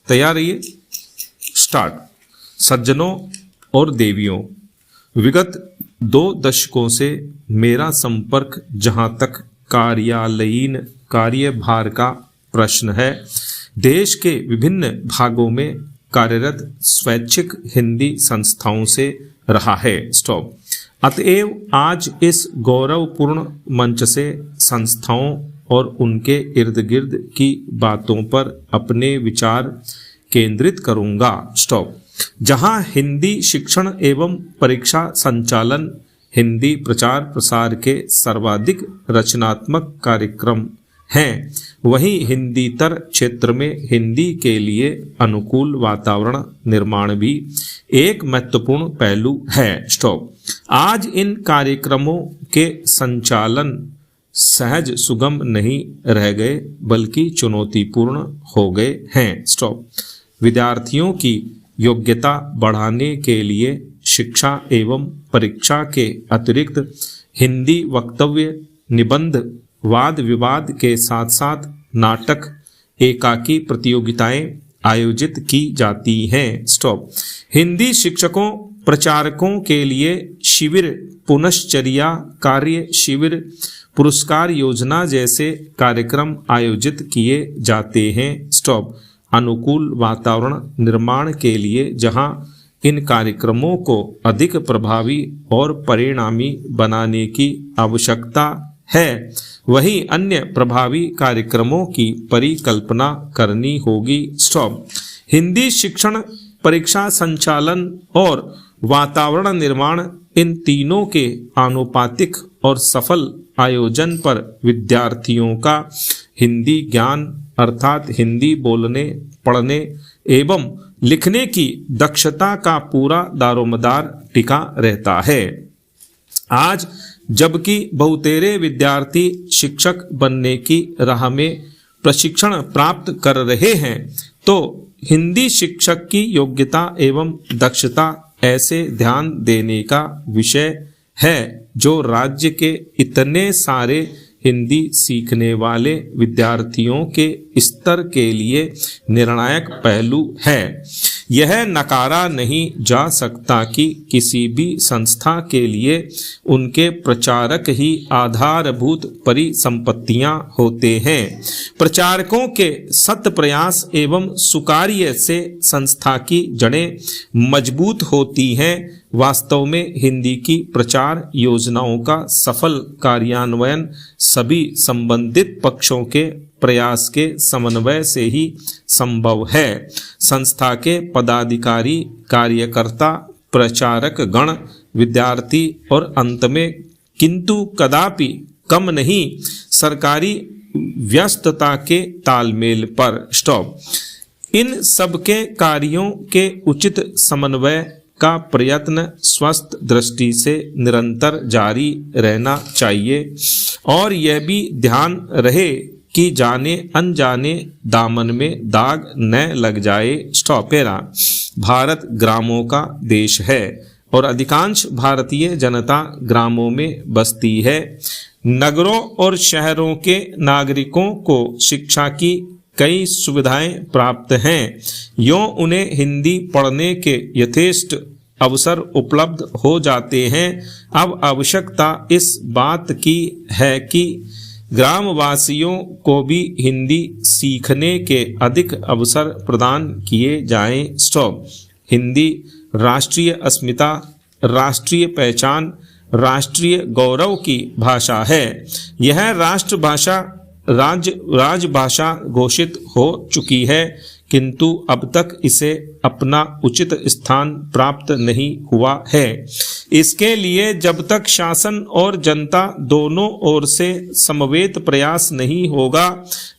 तैयार रहिए। स्टार्ट। सज्जनों और देवियों, विगत 2 दशकों से मेरा संपर्क जहां तक कार्यालयीन कार्यभार का प्रश्न है, देश के विभिन्न भागों में कार्यरत स्वैच्छिक हिंदी संस्थाओं से रहा है। स्टॉप। अतएव आज इस गौरवपूर्ण मंच से संस्थाओं और उनके इर्द गिर्द की बातों पर अपने विचार केंद्रित करूंगा। स्टॉप। जहां हिंदी शिक्षण एवं परीक्षा संचालन हिंदी प्रचार प्रसार के सर्वाधिक रचनात्मक कार्यक्रम हैं, वहीं हिंदीतर क्षेत्र में हिंदी के लिए अनुकूल वातावरण निर्माण भी एक महत्वपूर्ण पहलू है। स्टॉप। आज इन कार्यक्रमों के संचालन सहज सुगम नहीं रह गए बल्कि चुनौतीपूर्ण हो गए हैं। स्टॉप। विद्यार्थियों की योग्यता बढ़ाने के लिए शिक्षा एवं परीक्षा के अतिरिक्त हिंदी वक्तव्य, निबंध, वाद विवाद के साथ साथ नाटक, एकाकी प्रतियोगिताएं आयोजित की जाती हैं। स्टॉप। हिंदी शिक्षकों प्रचारकों के लिए शिविर, पुनश्चर्या कार्य शिविर, पुरस्कार योजना जैसे कार्यक्रम आयोजित किए जाते हैं। स्टॉप। अनुकूल वातावरण निर्माण के लिए जहां इन कार्यक्रमों को अधिक प्रभावी और परिणामी बनाने की आवश्यकता है, वहीं अन्य प्रभावी कार्यक्रमों की परिकल्पना करनी होगी। स्टॉप। हिंदी शिक्षण, परीक्षा संचालन और वातावरण निर्माण, इन तीनों के आनुपातिक और सफल आयोजन पर विद्यार्थियों का हिंदी ज्ञान अर्थात हिंदी बोलने, पढ़ने एवं लिखने की दक्षता का पूरा दारोमदार टिका रहता है। आज जबकि बहुतेरे विद्यार्थी शिक्षक बनने की राह में प्रशिक्षण प्राप्त कर रहे हैं, तो हिंदी शिक्षक की योग्यता एवं दक्षता ऐसे ध्यान देने का विषय है जो राज्य के इतने सारे हिंदी सीखने वाले विद्यार्थियों के स्तर के लिए निर्णायक पहलू है। यह नकारा नहीं जा सकता कि किसी भी संस्था के लिए उनके प्रचारक ही आधारभूत परिसंपत्तियां होते हैं। प्रचारकों के सत प्रयास एवं सुकार्य से संस्था की जड़ें मजबूत होती हैं। वास्तव में हिंदी की प्रचार योजनाओं का सफल कार्यान्वयन सभी संबंधित पक्षों के प्रयास के समन्वय से ही संभव है। संस्था के पदाधिकारी, कार्यकर्ता, प्रचारक गण, विद्यार्थी और अंत में किंतु कदापि कम नहीं सरकारी व्यस्तता के तालमेल पर। स्टॉप। इन सबके कार्यों के उचित समन्वय का प्रयत्न स्वस्थ दृष्टि से निरंतर जारी रहना चाहिए और यह भी ध्यान रहे कि जाने अनजाने दामन में दाग न लग जाए। स्टॉप। भारत ग्रामों का देश है और अधिकांश भारतीय जनता ग्रामों में बसती है। नगरों और शहरों के नागरिकों को शिक्षा की कई सुविधाएं प्राप्त हैं, यों उन्हें हिंदी पढ़ने के यथेष्ट अवसर उपलब्ध हो जाते हैं। अब आवश्यकता इस बात की है कि ग्रामवासियों को भी हिंदी सीखने के अधिक अवसर प्रदान किए जाएं। स्टॉप। हिंदी राष्ट्रीय अस्मिता, राष्ट्रीय पहचान, राष्ट्रीय गौरव की भाषा है। यह राष्ट्रभाषा राजभाषा घोषित हो चुकी है, किंतु अब तक इसे अपना उचित स्थान प्राप्त नहीं हुआ है। इसके लिए जब तक शासन और जनता दोनों ओर से समवेत प्रयास नहीं होगा,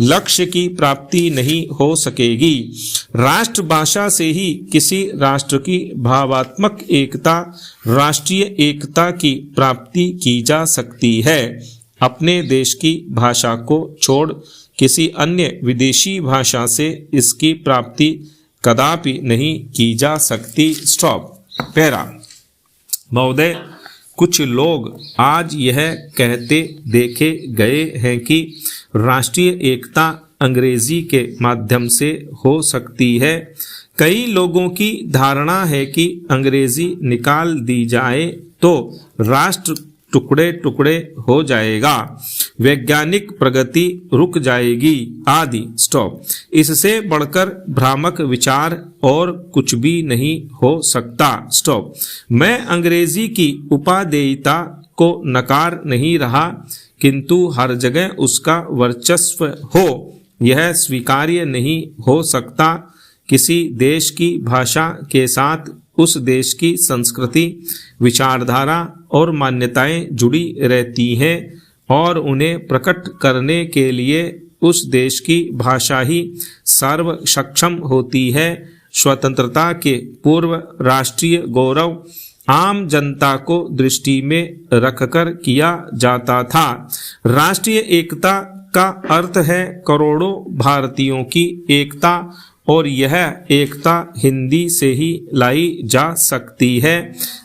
लक्ष्य की प्राप्ति नहीं हो सकेगी। राष्ट्रभाषा से ही किसी राष्ट्र की भावात्मक एकता, राष्ट्रीय एकता की प्राप्ति की जा सकती है। अपने देश की भाषा को छोड़ किसी अन्य विदेशी भाषा से इसकी प्राप्ति कदापि नहीं की जा सकती। स्टॉप। पैरा। महोदय, कुछ लोग आज यह कहते देखे गए हैं कि राष्ट्रीय एकता अंग्रेजी के माध्यम से हो सकती है। कई लोगों की धारणा है कि अंग्रेजी निकाल दी जाए तो राष्ट्र टुकड़े टुकड़े हो जाएगा, वैज्ञानिक प्रगति रुक जाएगी आदि। स्टॉप। इससे बढ़कर भ्रामक विचार और कुछ भी नहीं हो सकता। स्टॉप। मैं अंग्रेजी की उपादेयता को नकार नहीं रहा, किंतु हर जगह उसका वर्चस्व हो यह स्वीकार्य नहीं हो सकता। किसी देश की भाषा के साथ उस देश की संस्कृति, विचारधारा और मान्यताएं जुड़ी रहती हैं और उन्हें प्रकट करने के लिए उस देश की भाषा ही सर्व सक्षम होती है। स्वतंत्रता के पूर्व राष्ट्रीय गौरव आम जनता को दृष्टि में रखकर किया जाता था। राष्ट्रीय एकता का अर्थ है करोड़ों भारतीयों की एकता और यह एकता हिंदी से ही लाई जा सकती है,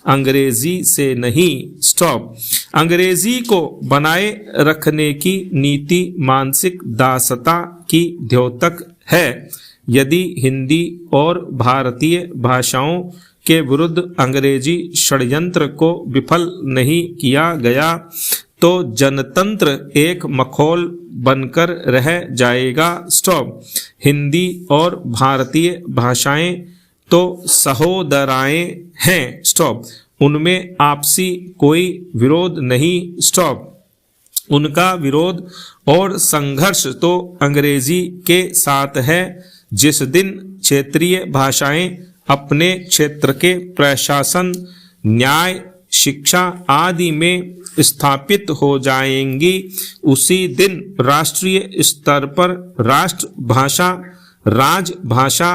अंग्रेजी से नहीं। स्टॉप। अंग्रेजी को बनाए रखने की नीति मानसिक दासता की द्योतक है। यदि हिंदी और भारतीय भाषाओं के विरुद्ध अंग्रेजी षड्यंत्र को विफल नहीं किया गया तो जनतंत्र एक मखौल बनकर रह जाएगा। स्टॉप। हिंदी और भारतीय भाषाएं तो सहोदराएं हैं। स्टॉप। उनमें आपसी कोई विरोध नहीं। स्टॉप। उनका विरोध और संघर्ष तो अंग्रेजी के साथ है। जिस दिन क्षेत्रीय भाषाएं अपने क्षेत्र के प्रशासन, न्याय, शिक्षा आदि में स्थापित हो जाएंगी, उसी दिन राष्ट्रीय स्तर पर राष्ट्रभाषा, राजभाषा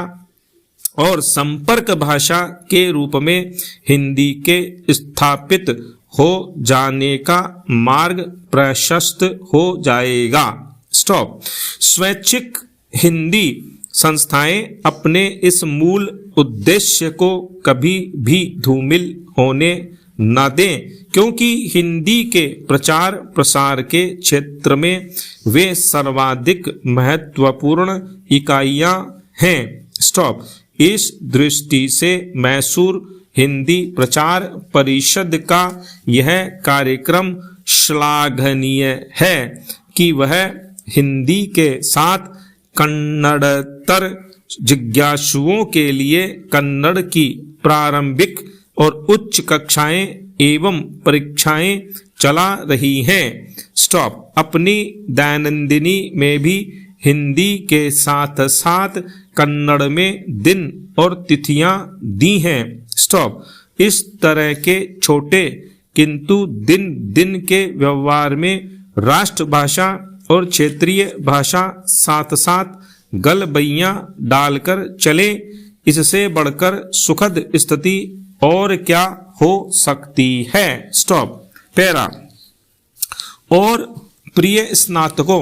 और संपर्क भाषा के रूप में हिंदी के स्थापित हो जाने का मार्ग प्रशस्त हो जाएगा। स्टॉप। स्वैच्छिक हिंदी संस्थाएं अपने इस मूल उद्देश्य को कभी भी धूमिल होने न दें, क्योंकि हिंदी के प्रचार प्रसार के क्षेत्र में वे सर्वाधिक महत्वपूर्ण इकाइयां हैं। स्टॉप। इस दृष्टि से मैसूर हिंदी प्रचार परिषद का यह कार्यक्रम श्लाघनीय है कि वह हिंदी के साथ कन्नड़तर जिज्ञासुओं के लिए कन्नड़ की प्रारंभिक और उच्च कक्षाएं एवं परीक्षाएं चला रही हैं। स्टॉप। अपनी दैनंदिनी में भी हिंदी के साथ साथ कन्नड़ में दिन और तिथियां दी हैं। स्टॉप। इस तरह के छोटे किंतु दिन दिन के व्यवहार में राष्ट्रभाषा और क्षेत्रीय भाषा साथ साथ गलबैयां डालकर चले, इससे बढ़कर सुखद स्थिति और क्या हो सकती है। स्टॉप। पैरा। और प्रिय स्नातकों,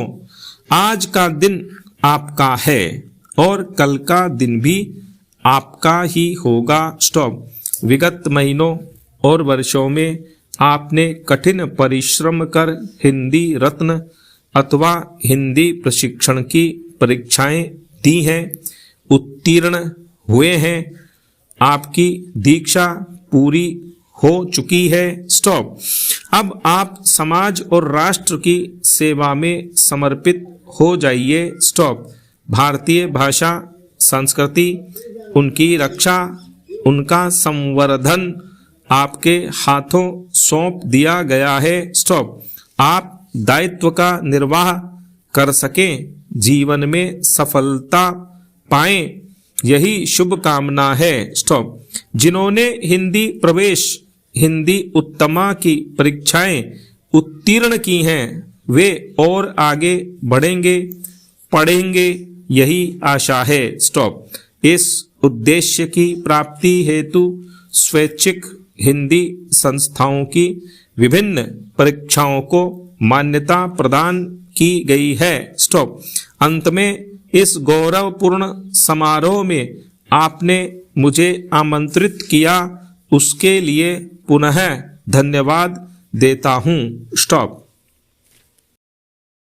आज का दिन आपका है और कल का दिन भी आपका ही होगा। स्टॉप। विगत महीनों और वर्षों में आपने कठिन परिश्रम कर हिंदी रत्न अथवा हिंदी प्रशिक्षण की परीक्षाएं दी हैं, उत्तीर्ण हुए हैं, आपकी दीक्षा पूरी हो चुकी है। स्टॉप। अब आप समाज और राष्ट्र की सेवा में समर्पित हो जाइए। स्टॉप। भारतीय भाषा, संस्कृति, उनकी रक्षा, उनका संवर्धन आपके हाथों सौंप दिया गया है। स्टॉप। आप दायित्व का निर्वाह कर सकें, जीवन में सफलता पाएं, यही शुभ कामना है। स्टॉप। जिन्होंने हिंदी प्रवेश, हिंदी उत्तमा की परीक्षाएं उत्तीर्ण की हैं, वे और आगे बढ़ेंगे, पढ़ेंगे, यही आशा है। स्टॉप। इस उद्देश्य की प्राप्ति हेतु स्वैच्छिक हिंदी संस्थाओं की विभिन्न परीक्षाओं को मान्यता प्रदान की गई है। स्टॉप। अंत में इस गौरवपूर्ण समारोह में आपने मुझे आमंत्रित किया, उसके लिए पुनः धन्यवाद देता हूँ। स्टॉप।